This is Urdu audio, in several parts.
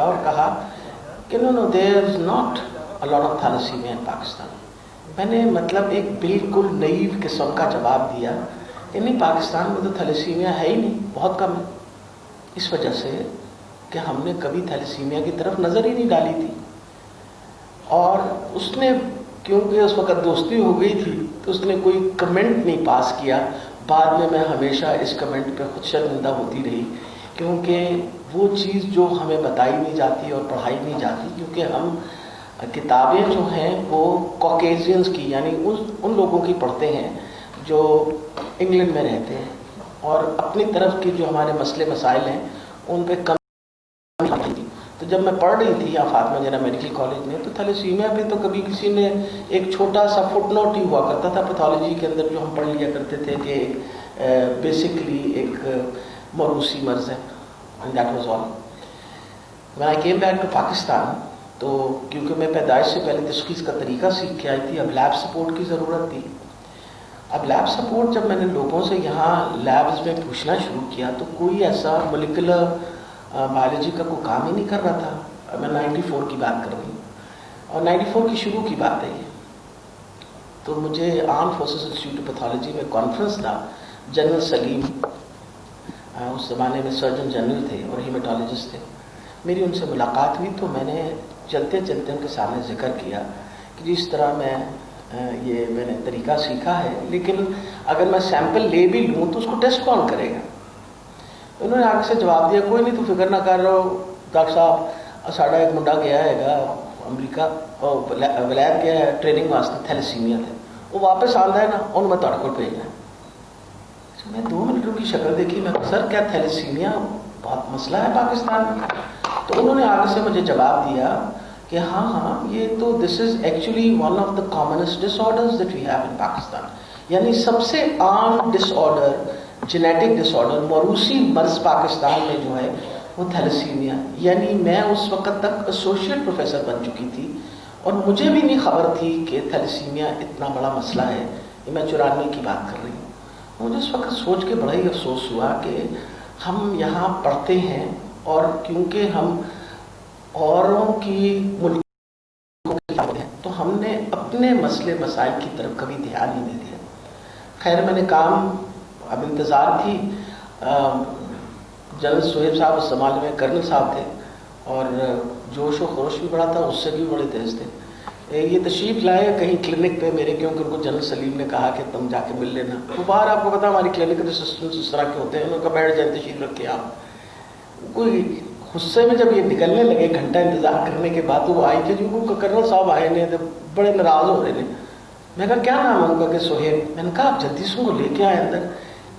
دیکھا اور کہا کہ no there is not a lot of thalassemia in Pakistan. میں نے مطلب ایک بالکل نئیو قسم کا جواب دیا کہ نہیں، پاکستان میں تو تھیلیسیمیا ہے ہی نہیں، بہت کم ہے. اس وجہ سے کہ ہم نے کبھی تھیلیسیمیا کی طرف نظر ہی نہیں ڈالی تھی. اور اس نے کیونکہ اس وقت دوستی ہو گئی تھی تو اس نے کوئی کمنٹ نہیں پاس کیا. بعد میں ہمیشہ اس کمنٹ پہ خود شرمندہ ہوتی رہی، کیونکہ وہ چیز جو ہمیں بتائی نہیں جاتی اور پڑھائی نہیں جاتی، کیونکہ ہم کتابیں جو ہیں وہ کوکیزینز کی یعنی ان لوگوں کی پڑھتے ہیں جو انگلینڈ میں رہتے ہیں، اور اپنی طرف کی جو ہمارے مسئلے مسائل ہیں ان پہ کم. تو جب میں پڑھ رہی تھی یہاں فاطمہ جناح میڈیکل کالج میں، تو تھیلیسیمیا پہ تو کبھی کسی نے ایک چھوٹا سا فٹ نوٹ ہی ہوا کرتا تھا پیتھولوجی کے اندر، جو ہم پڑھ لیا کرتے تھے کہ بیسکلی ایک موروثی مرض ہے. And that was all. When I came back to Pakistan, تو کیونکہ میں پیدائش سے پہلے تشخیص کا طریقہ سیکھ کے آئی تھی، اب لیب سپورٹ کی ضرورت تھی. اب لیب سپورٹ جب میں نے لوگوں سے یہاں لیبز میں پوچھنا شروع کیا تو کوئی ایسا مولیکولر بایولوجی کا کوئی کام ہی نہیں کر رہا تھا. میں 94 کی بات کر رہی ہوں، اور 94 کی شروع کی بات ہے یہ. تو مجھے arm forces institute of pathology میں کانفرنس تھا. جنرل سلیم اس زمانے میں سرجن جنرل تھے اور ہیمیٹالوجسٹ تھے. میری ان سے ملاقات ہوئی تو میں نے چلتے چلتے ان کے سامنے ذکر کیا کہ جس طرح میں نے طریقہ سیکھا ہے، لیکن اگر میں سیمپل لے بھی لوں تو اس کو ٹیسٹ کون کرے گا. انہوں نے آگے سے جواب دیا، کوئی نہیں تو فکر نہ کر رہو ڈاکٹر صاحب، ساڈا ایک منڈا گیا ہے امریکہ، ولایت گیا ہے ٹریننگ واسطے، تھیلیسیمیا تھے، وہ واپس آندا ہے نا، انہوں میں تہاڈے کول بھیجنا ہے. میں 2 منٹوں کی شکل دیکھی، میں سر کیا تھیلیسیمیا بہت مسئلہ ہے پاکستان میں؟ تو انہوں نے آگے سے مجھے جواب دیا کہ ہاں یہ تو this is actually one of the commonest disorders that we have in Pakistan. یعنی سب سے عام disorder, genetic disorder, موروثی مرض پاکستان میں جو ہے وہ تھیلیسیمیا. یعنی میں اس وقت تک ایسوسیٹ پروفیسر بن چکی تھی اور مجھے بھی نہیں خبر تھی کہ تھیلیسیمیا اتنا بڑا مسئلہ ہے. یہ میں 94 کی بات کر رہی ہوں. مجھے اس وقت سوچ کے بڑا ہی افسوس ہوا کہ ہم یہاں پڑھتے ہیں اور کیونکہ ہم اوروں کی ملکوں کے خلاف ہیں تو ہم نے اپنے مسئلے مسائل کی طرف کبھی دھیان ہی نہیں دیا. خیر میں نے کام، اب انتظار تھی. جنرل سہیب صاحب اس زمانے میں کرنل صاحب تھے اور جوش و خروش بھی بڑا تھا، اس سے بھی بڑے تیز تھے. یہ تشریف لائے کہیں کلینک پہ میرے، کیونکہ ان کو جنرل سلیم نے کہا کہ تم جا کے مل لینا. تو باہر آپ کو پتا ہماری کلینک کے اسسٹنٹ اس طرح کے ہوتے ہیں، انہوں نے کہا بیٹھ جائیں تشریف رکھ کے آپ. کوئی غصے میں جب یہ نکلنے لگے گھنٹہ انتظار کرنے کے بعد، تو وہ آئی کہ جو کرنل صاحب آئے نے بڑے ناراض ہو رہے ہیں. میں کہا کیا نام ہے ان کا؟ کہ سہیب. میں نے کہا آپ جلدی سے ان کو لے کے آئے اندر.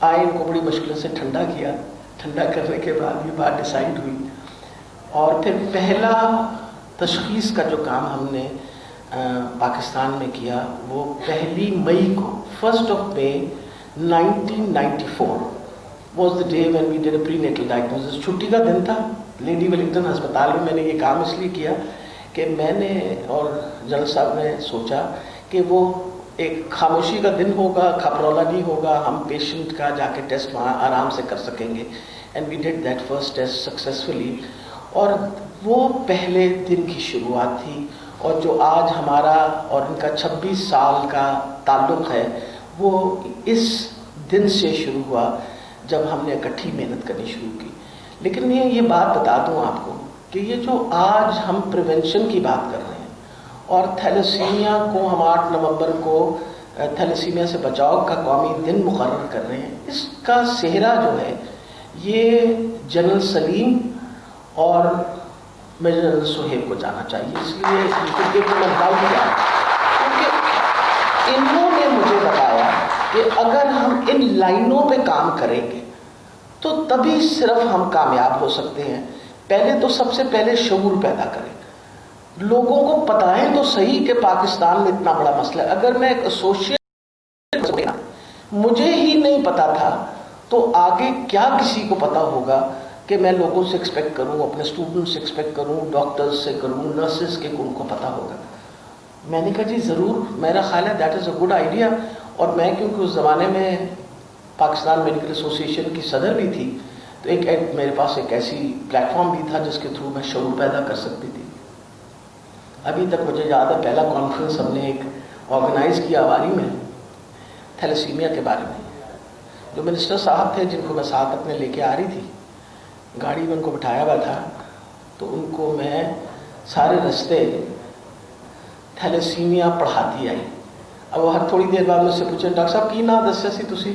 آئے، ان کو بڑی مشکل سے ٹھنڈا کیا. ٹھنڈا کرنے کے بعد یہ بات ڈیسائیڈ ہوئی، اور پھر پہلا تشخیص کا جو کام ہم نے پاکستان میں کیا وہ 1 مئی کو، 1 May 1994 was the day when we did a prenatal diagnosis. چھٹی کا دن تھا لیڈی ویلنگٹن ہسپتال میں. میں نے یہ کام اس لیے کیا کہ میں نے اور جنرل صاحب نے سوچا کہ وہ ایک خاموشی کا دن ہوگا، کھپرولا نہیں ہوگا، ہم پیشنٹ کا جا کے ٹیسٹ وہاں آرام سے کر سکیں گے. And we did that first test successfully. اور وہ پہلے دن کی شروعات تھی، اور جو آج ہمارا اور ان کا 26 سال کا تعلق ہے وہ اس دن سے شروع ہوا جب ہم نے اکٹھی محنت کرنی شروع کی. لیکن یہ بات بتا دوں آپ کو کہ یہ جو آج ہم پریونشن کی بات کر رہے ہیں اور تھیلیسیمیا کو ہم 8 نومبر کو تھیلیسیمیا سے بچاؤ کا قومی دن مقرر کر رہے ہیں، اس کا سہرا جو ہے یہ جنرل سلیم اور میجر جنرل سہیب کو جانا چاہیے. اس لیے میں بتاؤں گا کیونکہ انہوں نے مجھے بتایا کہ اگر ہم ان لائنوں پہ کام کریں گے تو تبھی صرف ہم کامیاب ہو سکتے ہیں. پہلے تو سب سے پہلے شعور پیدا کریں، لوگوں کو بتائیں تو صحیح کہ پاکستان میں اتنا بڑا مسئلہ ہے. اگر میں ایک ایسوسیٹ مجھے ہی نہیں پتا تھا تو آگے کیا کسی کو پتا ہوگا کہ میں لوگوں سے ایکسپیکٹ کروں، اپنے اسٹوڈنٹ سے ایکسپیکٹ کروں، ڈاکٹرز سے کروں، نرسز کے، ان کو پتا ہوگا. میں نے کہا جی ضرور، میرا خیال ہے that is a good idea. اور میں کیونکہ اس زمانے میں پاکستان میڈیکل ایسوسی ایشن کی صدر بھی تھی تو ایک میرے پاس ایک ایسی پلیٹ فارم بھی تھا جس کے تھرو میں شعور پیدا کر سکتی تھی. ابھی تک مجھے یاد ہے پہلا کانفرنس ہم نے ایک آرگنائز کیا آواری میں تھیلیسیمیا کے بارے میں. جو منسٹر صاحب تھے جن کو میں ساتھ اپنے لے کے آ رہی تھی, گاڑی میں ان کو بٹھایا ہوا تھا, تو ان کو میں سارے رستے تھیلیسیمیا پڑھاتی آئی. اب وہ ہر تھوڑی دیر بعد مجھ سے پوچھے ڈاکٹر صاحب کی نام دسیا سی تسی؟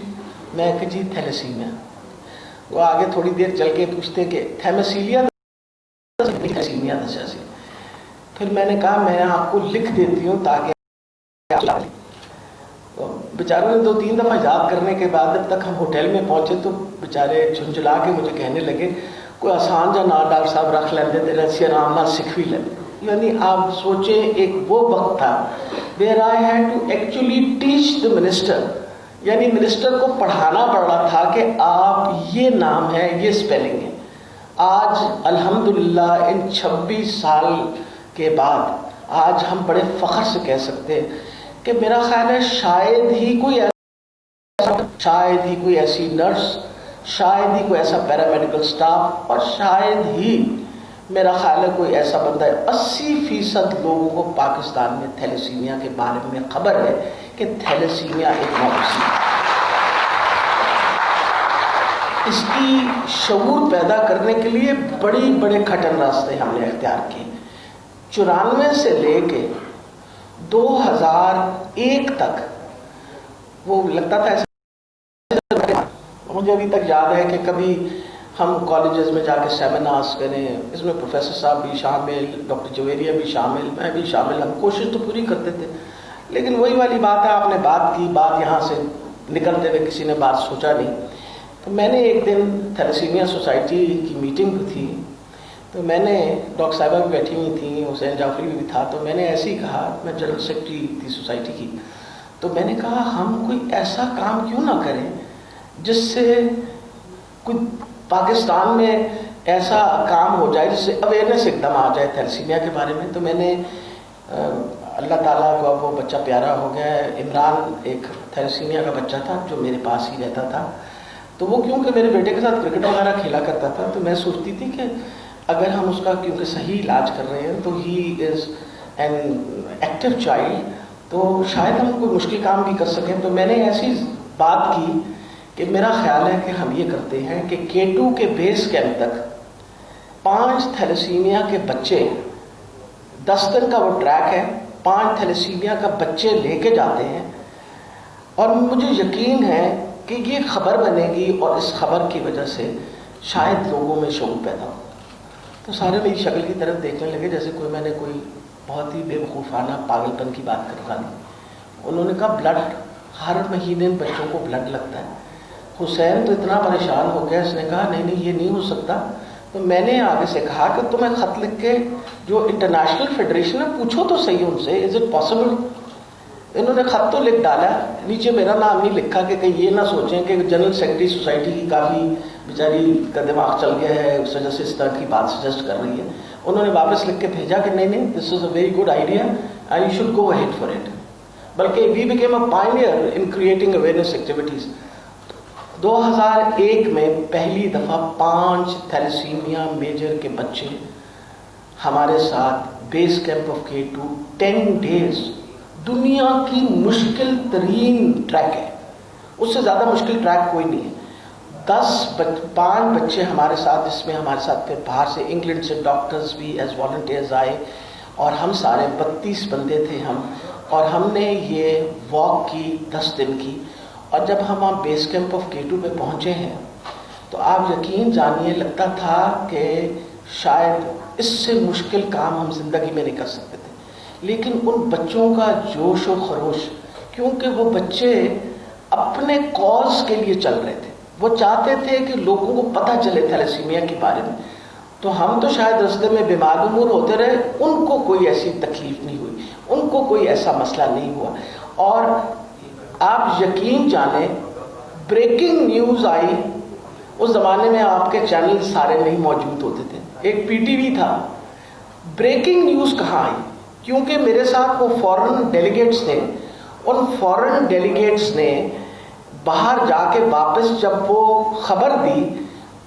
میں کہ جی تھیلیسیمیا. وہ آگے تھوڑی دیر چل کے پوچھتے کہ تھیمیسیلیا تھیلیسیمیا دسیا سی. پھر میں نے کہا میں آپ کو لکھ دیتی ہوں تاکہ بیچاروں نے 2-3 دفعہ یاد کرنے کے بعد جب تک ہم ہوٹل میں پہنچے تو بیچارے جھنجھلا کے مجھے کہنے لگے کوئی آسان جا نام ڈاکٹر صاحب رکھ لیندے تیرے اسی آرام نال سکھ بھی لیندے. یعنی آپ سوچیں ایک وہ وقت تھا where I had to actually teach the minister, یعنی منسٹر کو پڑھانا پڑ رہا تھا کہ آپ یہ نام ہے, یہ اسپیلنگ ہے. آج الحمدللہ ان 26 سال کے بعد آج ہم بڑے فخر سے کہہ سکتے ہیں کہ میرا خیال ہے شاید ہی کوئی ایسی نرس, شاید ہی کوئی ایسا پیرامیڈیکل سٹاف, اور شاید ہی میرا خیال ہے کوئی ایسا بندہ ہے 80% لوگوں کو پاکستان میں تھیلیسیمیا کے بارے میں خبر ہے کہ تھیلیسیمیا ایک نوعیت ہے. اس کی شعور پیدا کرنے کے لیے بڑے کھٹن راستے ہم نے اختیار کیے. 94 سے لے کے 2001 تک وہ لگتا تھا ایسا. مجھے ابھی تک یاد ہے کہ کبھی ہم کالجز میں جا کے سیمینارز کریں, اس میں پروفیسر صاحب بھی شامل, ڈاکٹر جویریہ بھی شامل, میں بھی شامل. ہم کوشش تو پوری کرتے تھے, لیکن وہی والی بات ہے, آپ نے بات کی, بات یہاں سے نکلتے ہوئے کسی نے بات سوچا نہیں. تو میں نے ایک دن تھیلیسیمیا سوسائٹی کی میٹنگ تھی, تو میں نے ڈاکٹر صاحبہ بھی بیٹھی ہوئی تھیں, حسین جعفری بھی تھا, تو میں نے ایسے ہی کہا, میں جنرل سیکرٹری تھی سوسائٹی کی, تو میں نے کہا ہم کوئی ایسا کام کیوں نہ کریں جس سے کوئی پاکستان میں ایسا کام ہو جائے جس سے اویئرنیس ایک دم آ جائے تھیلیسیمیا کے بارے میں. تو میں نے اللہ تعالیٰ کو اب وہ بچہ پیارا ہو گیا ہے, عمران ایک تھیلیسیمیا کا بچہ تھا جو میرے پاس ہی رہتا تھا. تو وہ کیونکہ میرے بیٹے کے ساتھ کرکٹ وغیرہ کھیلا کرتا تھا, تو میں سوچتی تھی کہ اگر ہم اس کا کیونکہ صحیح علاج کر رہے ہیں تو ہی از این ایکٹیو چائلڈ, تو شاید ہم کوئی مشکل کام بھی کر سکیں. تو میں نے ایسی بات کی کہ میرا خیال ہے کہ ہم یہ کرتے ہیں کہ K2 کے بیس کیمپ تک 5 تھیلیسیمیا کے بچے, 10 دن کا وہ ٹریک ہے, 5 تھیلیسیمیا کا بچے لے کے جاتے ہیں, اور مجھے یقین ہے کہ یہ خبر بنے گی اور اس خبر کی وجہ سے شاید لوگوں میں شعور پیدا ہو. تو سارے میری شکل کی طرف دیکھنے لگے جیسے میں نے کوئی بہت ہی بے وقوفانہ پاگل پن کی بات کر رہا تھی. انہوں نے کہا بلڈ, ہر مہینے بچوں کو بلڈ لگتا ہے. حسین تو اتنا پریشان ہو گیا, اس نے کہا نہیں یہ نہیں ہو سکتا. تو میں نے آگے سے کہا کہ تمہیں خط لکھ کے جو انٹرنیشنل فیڈریشن ہے پوچھو تو صحیح ان سے, از اٹ پاسبل. انہوں نے خط تو لکھ ڈالا, نیچے میرا نام نہیں لکھا کہ کہیں یہ نہ سوچیں کہ جنرل سیکرٹری سوسائٹی کی کافی بیچاری کا دماغ چل گیا ہے, اس وجہ سے اس طرح کی بات سجیسٹ کر رہی ہے. انہوں نے واپس لکھ کے بھیجا کہ نہیں this is a very good idea and you should go ahead for it. بلکہ we became a pioneer in creating awareness activities. 2001 میں پہلی دفعہ 5 تھیلیسیمیا میجر کے بچے ہمارے ساتھ base camp of K2 10 days. دنیا کی مشکل ترین ٹریک ہے, اس سے زیادہ مشکل ٹریک کوئی نہیں ہے. 5 بچے ہمارے ساتھ, جس میں ہمارے ساتھ پھر باہر سے انگلینڈ سے ڈاکٹرز بھی ایز والنٹیئرز آئے, اور ہم سارے 32 بندے تھے ہم, اور ہم نے یہ واک کی 10 دن کی. اور جب ہم وہاں بیس کیمپ آف K2 پہ پہنچے ہیں تو آپ یقین جانیے لگتا تھا کہ شاید اس سے مشکل کام ہم زندگی میں نہیں کر سکتے تھے. لیکن ان بچوں کا جوش و خروش, کیونکہ وہ بچے اپنے کاز کے لیے چل رہے تھے, وہ چاہتے تھے کہ لوگوں کو پتہ چلے تھیلیسیمیا کے بارے میں. تو ہم تو شاید رستے میں بیمار امور ہوتے رہے, ان کو کوئی ایسی تکلیف نہیں ہوئی, ان کو کوئی ایسا مسئلہ نہیں ہوا. اور آپ یقین جانیں بریکنگ نیوز آئی, اس زمانے میں آپ کے چینل سارے نہیں موجود ہوتے تھے, ایک PTV تھا. بریکنگ نیوز کہاں آئی؟ کیونکہ میرے ساتھ وہ فورن ڈیلیگیٹس تھے, ان فورن ڈیلیگیٹس نے باہر جا کے واپس جب وہ خبر دی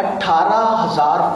18,000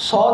100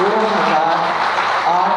2008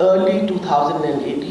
early 2008,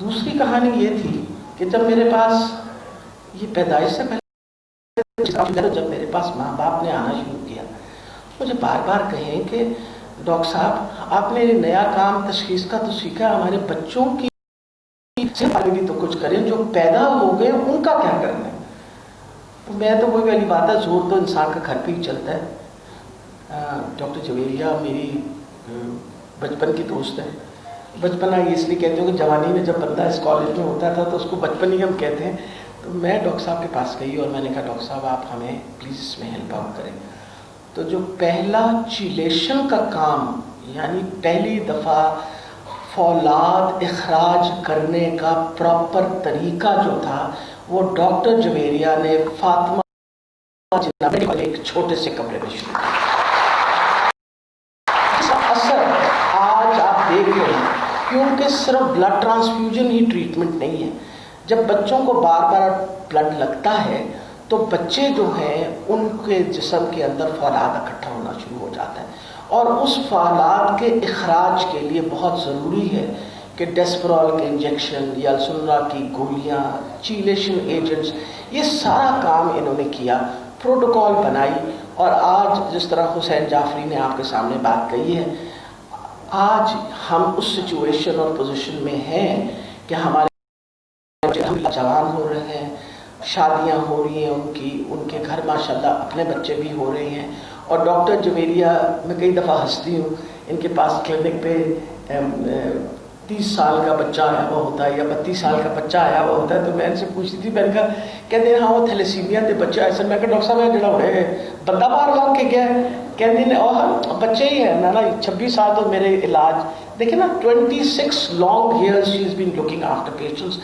دوسری کہانی یہ تھی کہ جب میرے پاس یہ پیدائش سے پہلے جب میرے پاس ماں باپ نے آنا شروع کیا، مجھے بار بار کہیں کہ ڈاکٹر صاحب آپ نے نیا کام تشخیص کا تو سیکھا، ہمارے بچوں کی بھی تو کچھ کریں، جو پیدا ہو گئے ان کا کیا کرنا ہے؟ تو میں تو کوئی والی بات ہے، زور تو انسان کا گھر پہ ہی چلتا ہے۔ ڈاکٹر جویریہ میری بچپن کی دوست ہے۔ بچپنا یہ اس لیے کہتے ہیں کہ جوانی میں جب بندہ اس کالج میں ہوتا تھا تو اس کو بچپن ہی ہم کہتے ہیں۔ تو میں ڈاکٹر صاحب کے پاس گئی اور میں نے کہا ڈاکٹر صاحب آپ ہمیں پلیز اس میں ہیلپ آؤٹ کریں۔ تو جو پہلا چیلیشن کا کام، یعنی پہلی دفعہ فولاد اخراج کرنے کا پراپر طریقہ جو تھا، وہ ڈاکٹر جویریہ نے فاطمہ ایک چھوٹے سے کمرے میں شروع کیا۔ اس کا اثر آج آپ دیکھ رہے ہیں، کیونکہ صرف بلڈ ٹرانسفیوژن ہی ٹریٹمنٹ نہیں ہے۔ جب بچوں کو بار بار بلڈ لگتا ہے تو بچے جو ہیں ان کے جسم کے اندر فولاد اکٹھا ہونا شروع ہو جاتا ہے، اور اس فولاد کے اخراج کے لیے بہت ضروری ہے کہ ڈیسپرول کے انجیکشن یا السنرا کی گولیاں، چیلیشن ایجنٹس، یہ سارا کام انہوں نے کیا، پروٹوکول بنائی۔ اور آج جس طرح حسین جعفری نے آپ کے سامنے بات کہی ہے، آج ہم اس سچویشن اور پوزیشن میں ہیں کہ ہمارے جوان ہو رہے ہیں، شادیاں ہو رہی ہیں ان کے گھر ماشاءاللہ اپنے بچے بھی ہو رہے ہیں۔ اور ڈاکٹر جویریہ، میں کئی دفعہ ہنستی ہوں، ان کے پاس کلینک پہ 30 سال کا بچہ آیا ہوا ہوتا ہے یا 32 سال کا بچہ آیا ہوا ہوتا ہے، تو میں ان سے پوچھتی تھی، میں نے کہا کہتے ہیں ہاں وہ تھیلیسیمیا دے بچہ ایسا، میں کہا ڈاکٹر صاحب ہے جڑا ہوئے بندہ باہر لا کے گیا ہے، کہتے ہیں اور بچے ہی ہیں نا 26 سال تو میرے علاج دیکھیں نا 26 long years she is been looking after patients.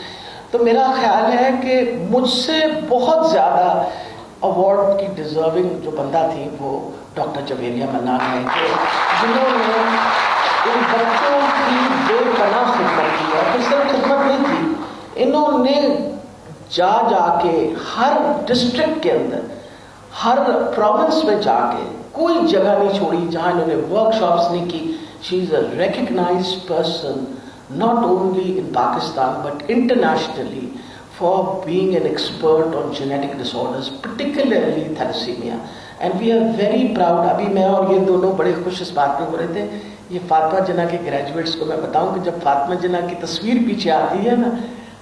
تو میرا خیال ہے کہ مجھ سے بہت زیادہ ایوارڈ کی ڈیزرونگ جو بندہ تھی وہ ڈاکٹر جویریہ منان ہے، کہ جنہوں نے ان بچوں کی بے پناہ خدمت کی، اور پھر صرف خدمت نہیں کی، انہوں نے جا کے ہر ڈسٹرکٹ کے اندر، ہر پروونس میں جا کے کوئی جگہ نہیں چھوڑی جہاں انہوں نے ورک شاپس نہیں کی۔ She is a recognised person not only in Pakistan but internationally for being an expert on genetic disorders, particularly thalassemia, and we are very proud۔ ابھی میں اور یہ دونوں بڑے خوش اس بات پہ ہو رہے تھے، یہ فاطمہ جناح کے گریجویٹس کو میں بتاؤں کہ جب فاطمہ جناح کی تصویر پیچھے آتی ہے نا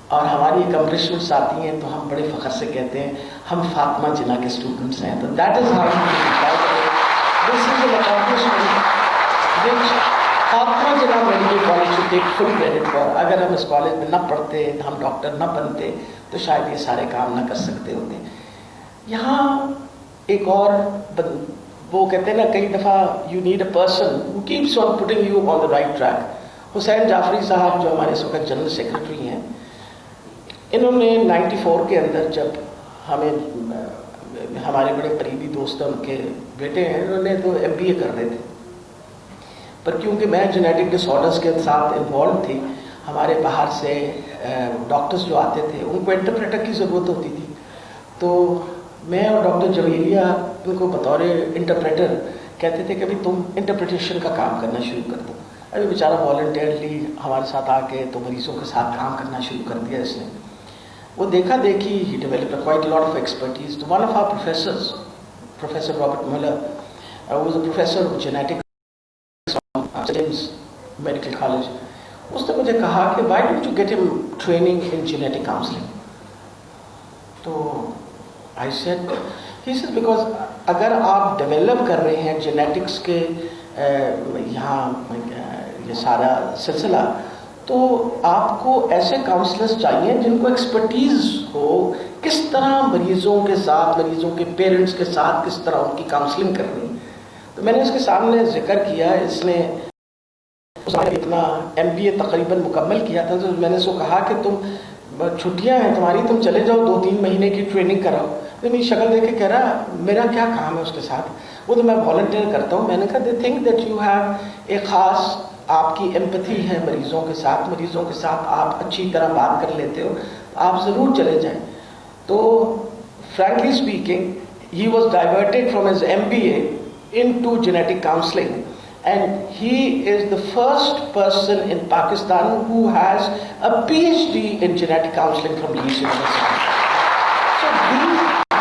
اور ہماری اکمپلشمنٹس آتی ہیں تو ہم بڑے فخر سے کہتے ہیں ہم فاطمہ جناح کے اسٹوڈنٹس ہیں۔ تو that is how this is an accomplishment which Fatima Jinnah medical college should take full credit for. اگر ہم اس کالج میں نہ پڑھتے، ہم ڈاکٹر نہ بنتے تو شاید یہ سارے کام نہ کر سکتے ہوتے۔ یہاں ایک اور وہ کہتے ہیں نا کئی دفعہ you need a person who keeps on putting you on the right track. Hussain Jafri صاحب جو ہمارے اس وقت جنرل سیکرٹری ہیں، انہوں نے 94 کے اندر جب ہمیں، ہمارے بڑے قریبی دوست ہیں ان کے بیٹے ہیں، انہوں نے تو MBA کر رہے تھے، پر کیونکہ میں جینیٹک ڈس آرڈرس کے ساتھ انوالو تھی، ہمارے باہر سے ڈاکٹرز جو آتے تھے ان کو انٹرپریٹر کی ضرورت ہوتی تھی، تو میں اور ڈاکٹر جویریہ ان کو بطور انٹرپریٹر کہتے تھے کہ ابھی تم انٹرپریٹیشن کا کام کرنا شروع کر دو۔ ابھی بیچارہ والنٹیئرلی ہمارے ساتھ آ کے تو مریضوں کے ساتھ کام کرنا شروع کر دیا اس نے۔ وہ دیکھا دیکھی he developed quite lot of expertise. تو one of our professors, professor Robert Miller, was a professor of genetics medical college, اس نے مجھے کہا کہ وائی ڈونٹ یو گیٹ ہم ٹریننگ ان جینیٹک کاؤنسلنگ؟ تو I said, he said because اگر آپ ڈیولپ کر رہے ہیں جینیٹکس کے یہاں یہ سارا سلسلہ، تو آپ کو ایسے کاؤنسلرز چاہیے جن کو ایکسپرٹیز ہو کس طرح مریضوں کے ساتھ، مریضوں کے پیرنٹس کے ساتھ کس طرح ان کی کاؤنسلنگ کرنی۔ تو میں نے اس کے سامنے ذکر کیا، اس نے اتنا MBA تقریباً مکمل کیا تھا، تو میں نے اس کو کہا کہ تم چھٹیاں ہیں تمہاری، تم چلے جاؤ 2-3 مہینے کی ٹریننگ کراؤ۔ تو میری شکل دیکھ کے کہہ رہا میرا کیا کام ہے اس کے ساتھ، وہ تو میں والنٹیئر کرتا ہوں۔ میں نے کہا they think that you have ایک خاص آپ کی ایمپتھی ہے مریضوں کے ساتھ آپ اچھی طرح بات کر لیتے ہو، آپ ضرور چلے جائیں۔ تو frankly speaking he was diverted from his MBA into genetic counseling, and he is the first person in Pakistan who has a PhD in genetic counseling from Leeds University. So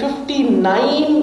59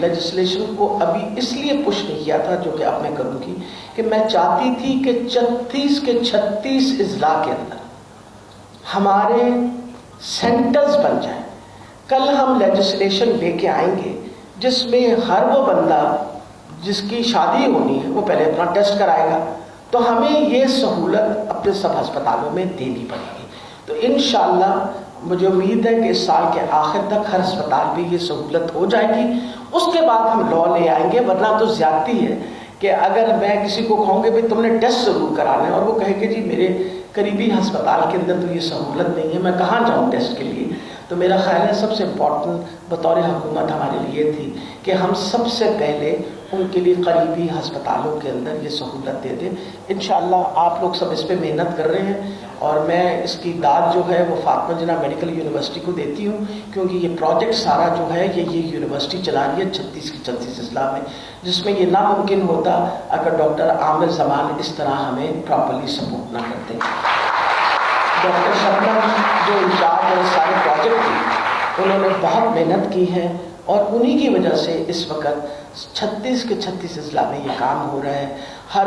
legislation کو ابھی اس لیے پش نہیں کیا تھا، جو کہ اب میں کروں گی، کہ میں چاہتی تھی کہ 36 کے 36 اضلاع کے اندر ہمارے سینٹرز بن جائیں۔ کل ہم لیجسلیشن لے کے آئیں گے جس میں ہر وہ بندہ جس کی شادی ہونی ہے وہ پہلے اپنا ٹیسٹ کرائے گا، تو ہمیں یہ سہولت اپنے سب ہسپتالوں میں دینی پڑے گی۔ تو انشاءاللہ مجھے امید ہے کہ اس سال کے آخر تک ہر ہسپتال میں یہ سہولت ہو جائے گی، اس کے بعد ہم لا لے آئیں گے۔ ورنہ تو زیادتی ہے کہ اگر میں کسی کو کہوں گے بھائی تم نے ٹیسٹ ضرور کرانا ہے، اور وہ کہے کہ جی میرے قریبی ہسپتال کے اندر تو یہ سہولت نہیں ہے، میں کہاں جاؤں ٹیسٹ کے لیے۔ تو میرا خیال ہے سب سے امپورٹنٹ بطور حکومت ہمارے لیے تھی کہ ہم سب سے پہلے ان کے لیے قریبی ہسپتالوں کے اندر یہ سہولت دے دیں۔ انشاءاللہ آپ لوگ سب اس پہ محنت کر رہے ہیں، اور میں اس کی داد جو ہے وہ فاطمہ جناح میڈیکل یونیورسٹی کو دیتی ہوں، کیونکہ یہ پروجیکٹ سارا جو ہے یہ یونیورسٹی چلا رہی ہے 36 کی 36 اضلاع میں، جس میں یہ ناممکن ہوتا اگر ڈاکٹر عامر زمان اس طرح ہمیں پراپرلی سپورٹ نہ کرتے۔ ڈاکٹر شبنم جو انچارج ہے سارے پروجیکٹ کی، انہوں نے بہت محنت کی ہے، اور انہی کی وجہ سے اس وقت 36 کے 36 اضلاع میں یہ کام ہو رہا ہے۔ ہر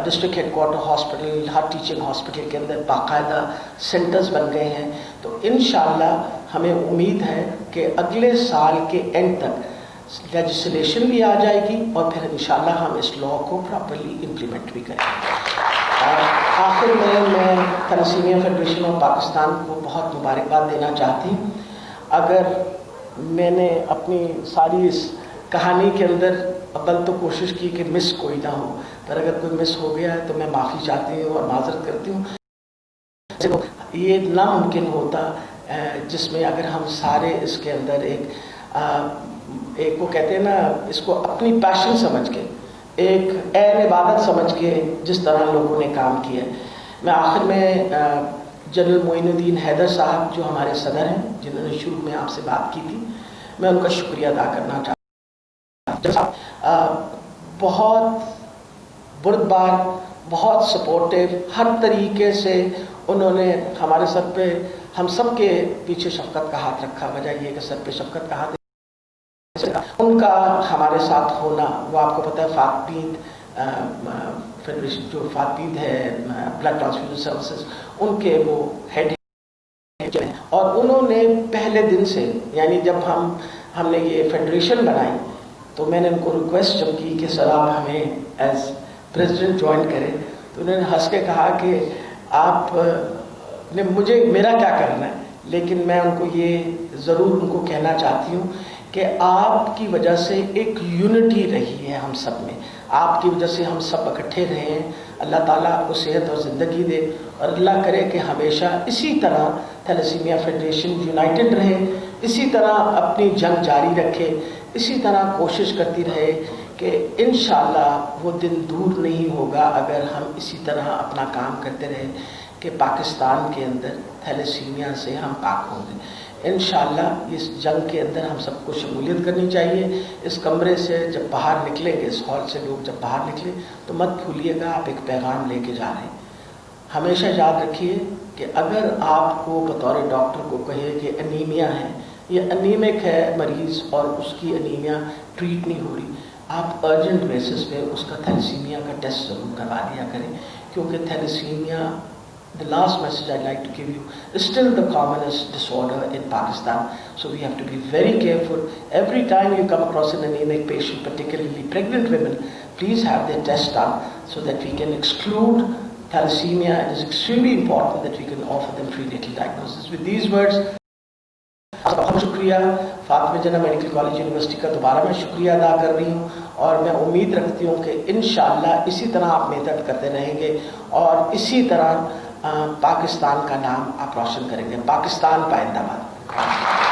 ڈسٹرکٹ ہیڈ کوارٹر ہاسپٹل، ہر ٹیچنگ ہاسپٹل کے اندر باقاعدہ سینٹرز بن گئے ہیں۔ تو انشاءاللہ ہمیں امید ہے کہ اگلے سال کے اینڈ تک لیجسلیشن بھی آ جائے گی، اور پھر انشاءاللہ ہم اس لا کو پراپرلی امپلیمنٹ بھی کریں گے۔ آخر میں تھیلیسیمیا فیڈریشن آف پاکستان کو بہت مبارکباد دینا چاہتی ہوں۔ اگر میں نے اپنی ساری اس کہانی کے اندر اول تو کوشش کی کہ مس کوئی نہ ہو، پر اگر کوئی مس ہو گیا ہے تو میں معافی چاہتی ہوں اور معذرت کرتی ہوں۔ یہ ناممکن ہوتا جس میں اگر ہم سارے اس کے اندر ایک وہ کہتے ہیں نا، اس کو اپنی پیشن سمجھ کے، ایک عین عبادت سمجھ کے جس طرح لوگوں نے کام کیا ہے۔ میں آخر میں جنرل معین الدین حیدر صاحب جو ہمارے صدر ہیں، جنہوں نے شروع میں آپ سے بات کی تھی، میں ان کا شکریہ ادا کرنا چاہتا ہوں۔ بہت بردبار، بہت سپورٹیو، ہر طریقے سے انہوں نے ہمارے سر پہ، ہم سب کے پیچھے شفقت کا ہاتھ رکھا۔ وجہ یہ کہ سر پہ شفقت کا ہاتھ، ان کا ہمارے ساتھ ہونا، وہ آپ کو پتہ ہے فاتپید فیڈریشن جو فاتپید ہے بلڈ ٹرانسفیوژن سروسز، ان کے وہ ہیڈ ہیں، اور انہوں نے پہلے دن سے، یعنی جب ہم نے یہ فیڈریشن بنائی تو میں نے ان کو ریکویسٹ جب کی کہ سر آپ ہمیں ایز پریزیڈنٹ جوائن کریں، تو انہوں نے ہنس کے کہا کہ آپ نے مجھے میرا کیا کرنا ہے، لیکن میں ان کو یہ ضرور ان کو کہنا چاہتی ہوں کہ آپ کی وجہ سے ایک یونٹی رہی ہے ہم سب میں، آپ کی وجہ سے ہم سب اکٹھے رہے ہیں۔ اللہ تعالیٰ آپ کو صحت اور زندگی دے، اور اللہ کرے کہ ہمیشہ اسی طرح تھیلیسیمیا فیڈریشن یونائٹڈ رہے، اسی طرح اپنی جنگ جاری رکھے، اسی طرح کوشش کرتی رہے کہ انشاءاللہ وہ دن دور نہیں ہوگا اگر ہم اسی طرح اپنا کام کرتے رہے کہ پاکستان کے اندر تھیلیسیمیا سے ہم پاک ہوں گے۔ انشاءاللہ اس جنگ کے اندر ہم سب کو شمولیت کرنی چاہیے۔ اس کمرے سے جب باہر نکلیں گے، اس ہال سے لوگ جب باہر نکلیں تو مت بھولیے گا آپ ایک پیغام لے کے جا رہے ہیں۔ ہمیشہ یاد رکھیے کہ اگر آپ کو بطور ڈاکٹر کو کہے کہ انیمیا ہے، یہ انیمک ہے مریض اور اس کی انیمیا ٹریٹ نہیں ہو رہی، آپ ارجنٹ بیسس پہ اس کا تھیلیسیمیا کا ٹیسٹ ضرور کروا دیا کریں، کیونکہ thalassaemia, the last message I'd like to give you, is still the commonest disorder in Pakistan. So we have to be very careful. Every time you come across an anemic patient, particularly pregnant women, please have their test done so that we can exclude thalassemia. It is extremely important that we can offer them prenatal diagnosis. With these words, بہت شکریہ Fatima Jinnah medical college university کا دوبارہ میں شکریہ ادا کر رہی ہوں، اور میں امید رکھتی ہوں کہ انشاءاللہ اسی طرح آپ محنت کرتے رہیں گے اور اسی طرح پاکستان کا نام آپ روشن کریں گے۔ پاکستان پائندہ باد۔